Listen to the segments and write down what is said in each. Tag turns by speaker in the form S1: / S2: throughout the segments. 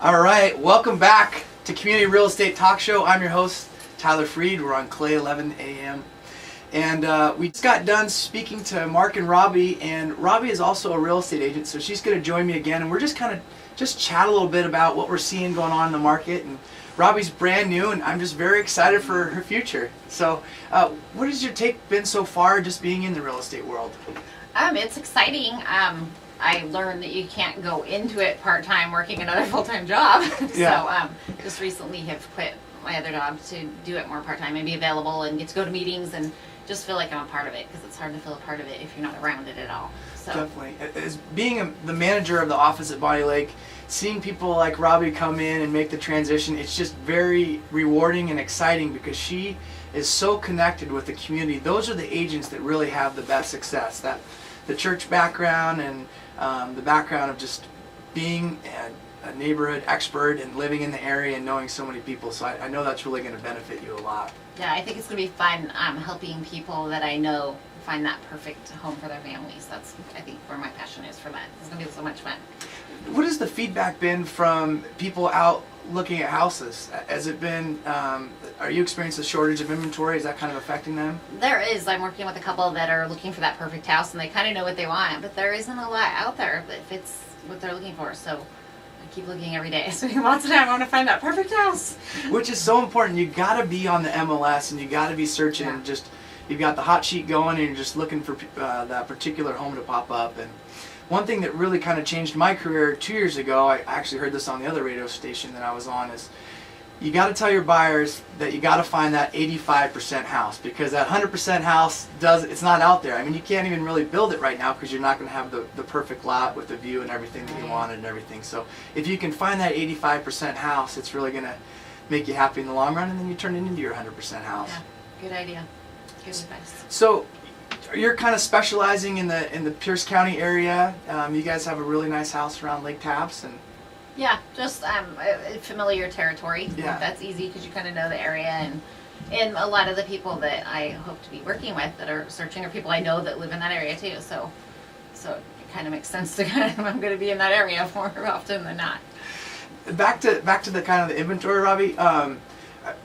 S1: All right, welcome back to Community Real Estate Talk Show. I'm your host, Tyler Freed. We're on Clay 11 AM. And we just got done speaking to Mark and Robbie, and Robbie is also a real estate agent, so she's going to join me again, and we're just kind of chat a little bit about what we're seeing going on in the market. And Robbie's brand new, and I'm just very excited for her future. So what has your take been so far just being in the real estate world?
S2: It's exciting. I learned that you can't go into it part-time working another full-time job.
S1: Yeah.
S2: So just recently have quit my other job to do it more part-time and be available and get to go to meetings and just feel like I'm a part of it, because it's hard to feel a part of it if you're not around it at all. So.
S1: Definitely. As being the manager of the office at Bonnie Lake, seeing people like Robbie come in and make the transition, it's just very rewarding and exciting because she is so connected with the community. Those are the agents that really have the best success. That the church background and the background of just being a neighborhood expert and living in the area and knowing so many people. So I know that's really going to benefit you a lot.
S2: Yeah, I think it's going to be fun helping people that I know find that perfect home for their families. That's, I think, where my passion is for that. It's going to be so much fun.
S1: What has the feedback been from people out looking at houses? Has it been, are you experiencing a shortage of inventory? Is that kind of affecting them?
S2: There is. I'm working with a couple that are looking for that perfect house, and they kind of know what they want, but there isn't a lot out there that fits what they're looking for. So I keep looking every day. So lots of time I want to find that perfect house. Which
S1: is so important. You got to be on the MLS, and you got to be searching. Yeah. Just you've got the hot sheet going, and you're just looking for that particular home to pop up. And one thing that really kind of changed my career 2 years ago, I actually heard this on the other radio station that I was on, is you got to tell your buyers that you got to find that 85% house, because that 100% house it's not out there. I mean, you can't even really build it right now because you're not going to have the perfect lot with the view and everything that you wanted and everything. So if you can find that 85% house, it's really going to make you happy in the long run, and then you turn it into your 100% house.
S2: Yeah, good idea. Good advice.
S1: So you're kind of specializing in the Pierce County area. You guys have a really nice house around Lake Tapps, and
S2: yeah, just familiar territory.
S1: Yeah.
S2: That's easy because you kind of know the area, and a lot of the people that I hope to be working with that are searching are people I know that live in that area too. So it kind of makes sense to I'm going to be in that area more often than not.
S1: Back to the kind of the inventory, Robbie.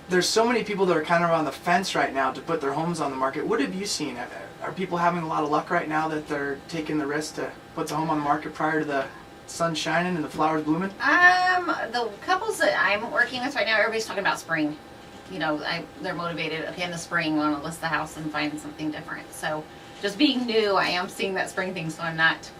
S1: There's so many people that are kind of on the fence right now to put their homes on the market. What have you seen? Are people having a lot of luck right now that they're taking the risk to put the home on the market prior to the sun shining and the flowers blooming?
S2: The couples that I'm working with right now, everybody's talking about spring. You know, they're motivated. Okay, in the spring, I want to list the house and find something different. So just being new, I am seeing that spring thing, so I'm not,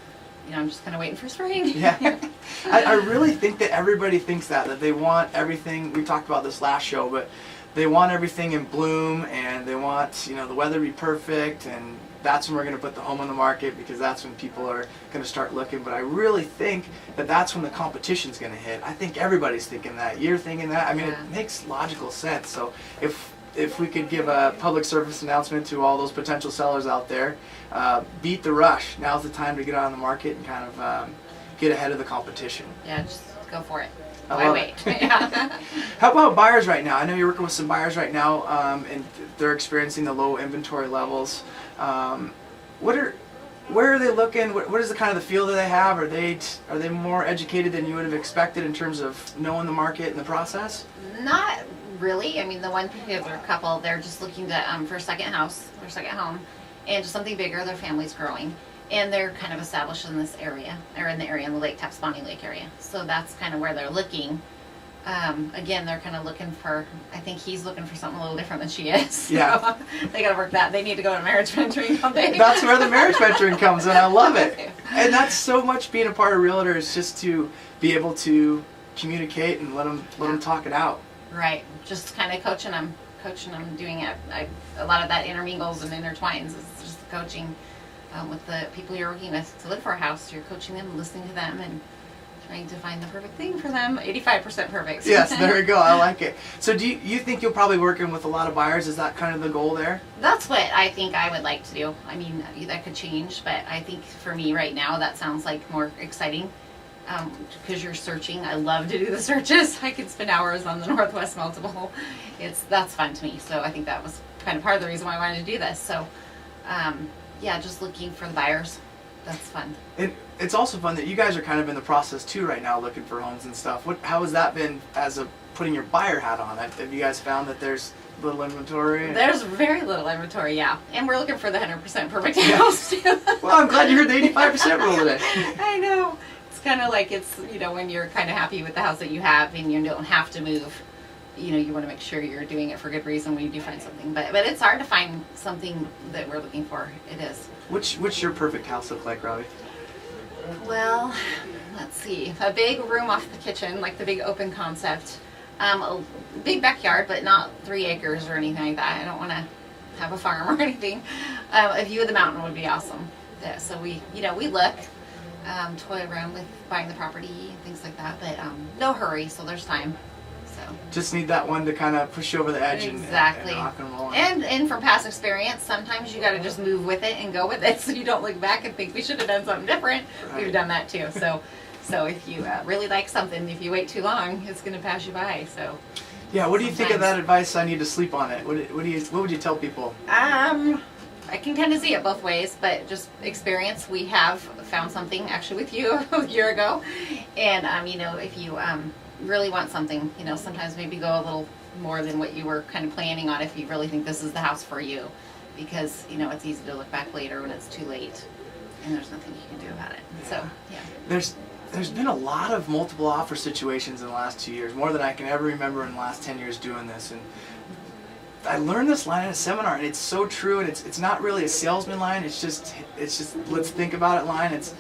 S2: I'm just kind of waiting for spring.
S1: Yeah. I really think that everybody thinks that they want everything. We talked about this last show, but they want everything in bloom, and they want, the weather to be perfect, and that's when we're going to put the home on the market, because that's when people are going to start looking. But I really think that that's when the competition's going to hit. I think everybody's thinking that. You're thinking that. I mean,
S2: Yeah.
S1: It makes logical sense. So if we could give a public service announcement to all those potential sellers out there, beat the rush. Now's the time to get on the market and kind of get ahead of the competition.
S2: Yeah, just go for it.
S1: I
S2: Why wait? Yeah.
S1: How about buyers right now? I know you're working with some buyers right now, and they're experiencing the low inventory levels. Where are they looking? What is the kind of the feel that they have? Are they more educated than you would have expected in terms of knowing the market and the process?
S2: Not really. I mean, the one particular couple, they're just looking to for a second house, their second home, and just something bigger. Their family's growing, and they're kind of established in this area, or in the area in the Lake Tapps, Bonnie Lake area. So that's kind of where they're looking. Again, they're kind of looking for, I think he's looking for something a little different than she is. So
S1: Yeah.
S2: they got to work that. They need to go to marriage mentoring, don't they?
S1: That's where the marriage mentoring comes in. I love it. And that's so much being a part of Realtor, is just to be able to communicate and let them talk it out.
S2: Right. Just kind of coaching them, doing it. A lot of that intermingles and intertwines. It's just the coaching with the people you're working with to look for a house. You're coaching them, listening to them, and trying to find the perfect thing for them. 85% perfect.
S1: Yes, there we go. I like it. So do you think you'll probably working with a lot of buyers? Is that kind of the goal there?
S2: That's what I think I would like to do. I mean, that could change, but I think for me right now, that sounds like more exciting. Because you're searching. I love to do the searches. I could spend hours on the Northwest Multiple. That's fun to me. So I think that was kind of part of the reason why I wanted to do this. So yeah, just looking for the buyers. That's fun.
S1: And it's also fun that you guys are kind of in the process too right now, looking for homes and stuff. How has that been as a putting your buyer hat on? Have you guys found that there's little inventory?
S2: There's very little inventory, yeah. And we're looking for the 100% perfect house too.
S1: Well, I'm glad you heard the 85% rule today.
S2: I know. It's kind of like it's, when you're kind of happy with the house that you have and you don't have to move, you want to make sure you're doing it for good reason when you do find something. But it's hard to find something that we're looking for. It is. What's your perfect house look like, Robbie? Well, let's see. A big room off the kitchen, like the big open concept. A big backyard, but not 3 acres or anything like that. I don't want to have a farm or anything. A view of the mountain would be awesome. Yeah, so we look, toy around with buying the property, things like that. But no hurry, so there's time. So
S1: just need that one to kind of push you over the edge
S2: exactly.
S1: and rock and roll.
S2: And from past experience, sometimes you got to just move with it and go with it, so you don't look back and think we should have done something different. Right. We've done that too. So if you really like something, if you wait too long, it's going to pass you by. So.
S1: Yeah. What do you think of that advice? I need to sleep on it. What would you tell people?
S2: I can kind of see it both ways, but just experience. We have found something actually with you a year ago, and if you really want something, sometimes maybe go a little more than what you were kind of planning on if you really think this is the house for you, because it's easy to look back later when it's too late and there's nothing you can do about it. Yeah. So yeah.
S1: There's been a lot of multiple offer situations in the last 2 years, more than I can ever remember in the last 10 years doing this. And I learned this line at a seminar, and it's so true. And it's not really a salesman line. It's just let's think about it line. It's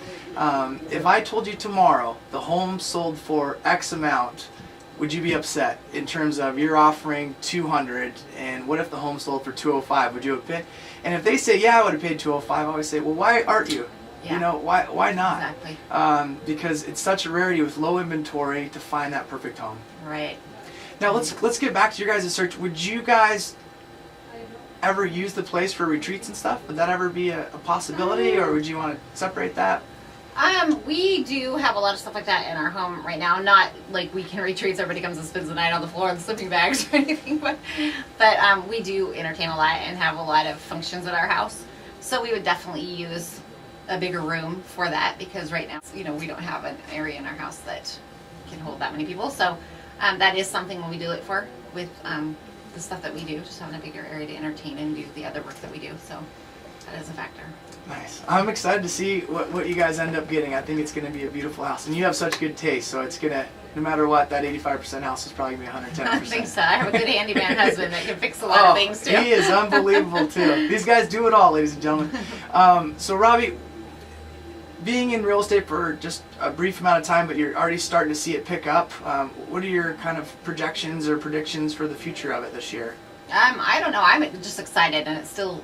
S1: if I told you tomorrow the home sold for X amount, would you be upset in terms of you're offering 200, and what if the home sold for 205? Would you have paid? And if they say, yeah, I would have paid 205, I always say, well, why aren't you?
S2: Yeah.
S1: Why not?
S2: Exactly.
S1: Because it's such a rarity with low inventory to find that perfect home.
S2: Right.
S1: Now let's get back to your guys' search. Would you guys ever use the place for retreats and stuff? Would that ever be a possibility, or would you want to separate that?
S2: We do have a lot of stuff like that in our home right now. Not like weekend retreats, everybody comes and spends the night on the floor with sleeping bags or anything, but we do entertain a lot and have a lot of functions at our house. So we would definitely use a bigger room for that, because right now, we don't have an area in our house that can hold that many people. So that is something when we do it for with the stuff that we do, just having a bigger area to entertain and do the other work that we do. So that is a factor.
S1: Nice. I'm excited to see what you guys end up getting. I think it's going to be a beautiful house, and you have such good taste, so it's going to, no matter what, that 85% house is probably going to be 110%.
S2: I think so. I have a good handyman husband that can fix a lot of things too.
S1: He is unbelievable too. These guys do it all, ladies and gentlemen. So Robbie, being in real estate for just a brief amount of time, but you're already starting to see it pick up. What are your kind of projections or predictions for the future of it this year?
S2: I don't know. I'm just excited, and it's still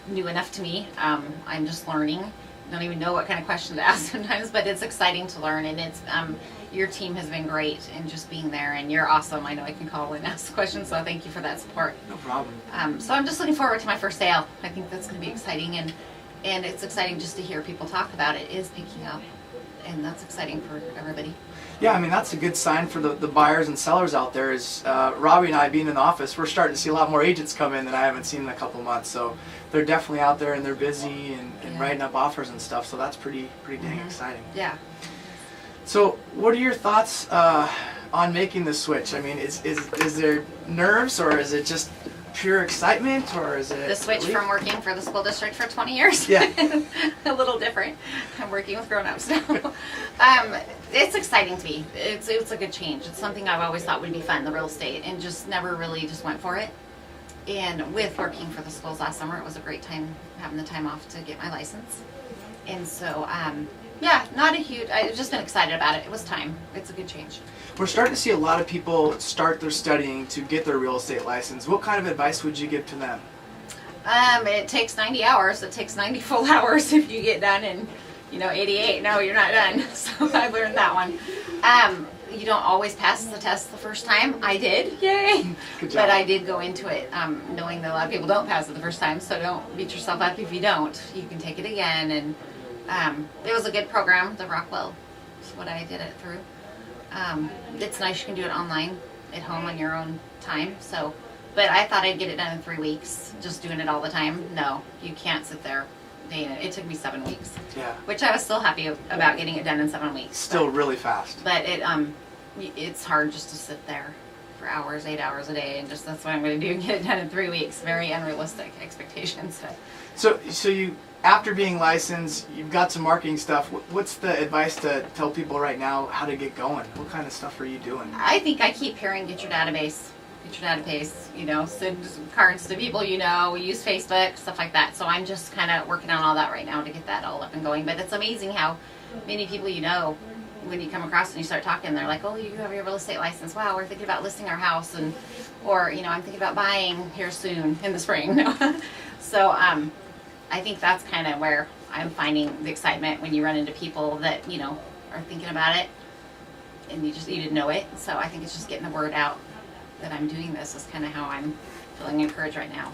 S2: new enough to me. I'm just learning. Don't even know what kind of question to ask sometimes, but it's exciting to learn, and it's your team has been great in just being there, and you're awesome. I know I can call and ask questions, so thank you for that support.
S1: No problem.
S2: So I'm just looking forward to my first sale. I think that's going to be exciting, and it's exciting just to hear people talk about it. It is picking up, and that's exciting for everybody.
S1: Yeah, I mean, that's a good sign for the buyers and sellers out there is Robbie and I being in the office, we're starting to see a lot more agents come in than I haven't seen in a couple of months. So they're definitely out there, and they're busy and writing up offers and stuff. So that's pretty dang exciting.
S2: Yeah.
S1: So what are your thoughts on making the switch? I mean, is there nerves, or is it just pure excitement, or is it
S2: the switch from working for the school district for 20 years?
S1: Yeah.
S2: A little different. I'm working with grown-ups now. It's exciting to me. It's a good change. It's something I've always thought would be fun, the real estate, and just never really just went for it. And with working for the schools last summer, it was a great time having the time off to get my license. And so, I've just been excited about it. It was time. It's a good change.
S1: We're starting to see a lot of people start their studying to get their real estate license. What kind of advice would you give to them?
S2: It takes 90 hours. It takes 90 full hours if you get done in, 88. No, you're not done. So I learned that one. You don't always pass the test the first time. I did. Yay.
S1: Good job.
S2: But I did go into it knowing that a lot of people don't pass it the first time, so don't beat yourself up if you don't. You can take it again. And it was a good program. The Rockwell is what I did it through. It's nice you can do it online at home on your own time. But I thought I'd get it done in 3 weeks, just doing it all the time. No, you can't sit there day in it. It took me 7 weeks,
S1: Yeah.
S2: which I was still happy about getting it done in 7 weeks.
S1: Still really fast.
S2: But it's hard just to sit there for hours, 8 hours a day, and just that's what I'm going to do, get it done in 3 weeks. Very unrealistic expectations. But.
S1: So you, after being licensed, you've got some marketing stuff. What's the advice to tell people right now how to get going? What kind of stuff are you doing?
S2: I think I keep hearing, get your database, send cards to people use Facebook, stuff like that. So I'm just kind of working on all that right now to get that all up and going. But it's amazing how many people when you come across and you start talking, they're like, oh, you have your real estate license. Wow, we're thinking about listing our house, or I'm thinking about buying here soon in the spring. So I think that's kind of where I'm finding the excitement when you run into people that are thinking about it, and you didn't know it. So I think it's just getting the word out that I'm doing this is kind of how I'm feeling encouraged right now.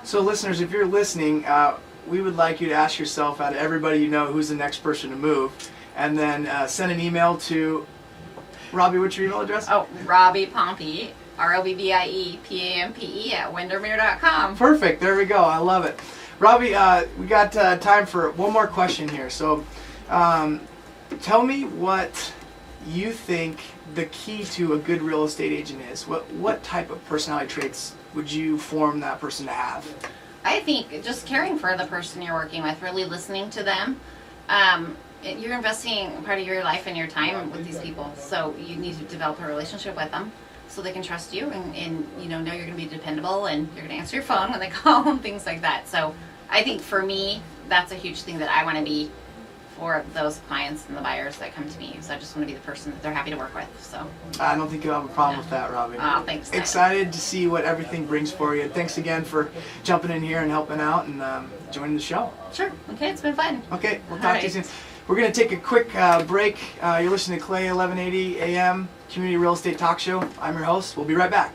S1: So listeners, if you're listening, we would like you to ask yourself, out of everybody you know, who's the next person to move, and then send an email to Robbie. What's your email address?
S2: Oh, Robbie Pampe, ROBBIEPAMPE @windermere.com.
S1: Perfect. There we go. I love it. Robbie, we got time for one more question here. So tell me what you think the key to a good real estate agent is. What type of personality traits would you form that person to have?
S2: I think just caring for the person you're working with, really listening to them. You're investing part of your life and your time with these people, so you need to develop a relationship with them so they can trust you and know you're going to be dependable and you're going to answer your phone when they call and things like that. So I think for me, that's a huge thing that I want to be for those clients and the buyers that come to me. So I just want to be the person that they're happy to work with. So
S1: I don't think you'll have a problem with that, Robbie.
S2: Oh, thanks.
S1: Excited to see what everything brings for you. Thanks again for jumping in here and helping out and joining the show.
S2: Sure. Okay, it's been fun.
S1: Okay, we'll talk to you soon. We're going to take a quick break. You're listening to Clay 1180 AM Community Real Estate Talk Show. I'm your host. We'll be right back.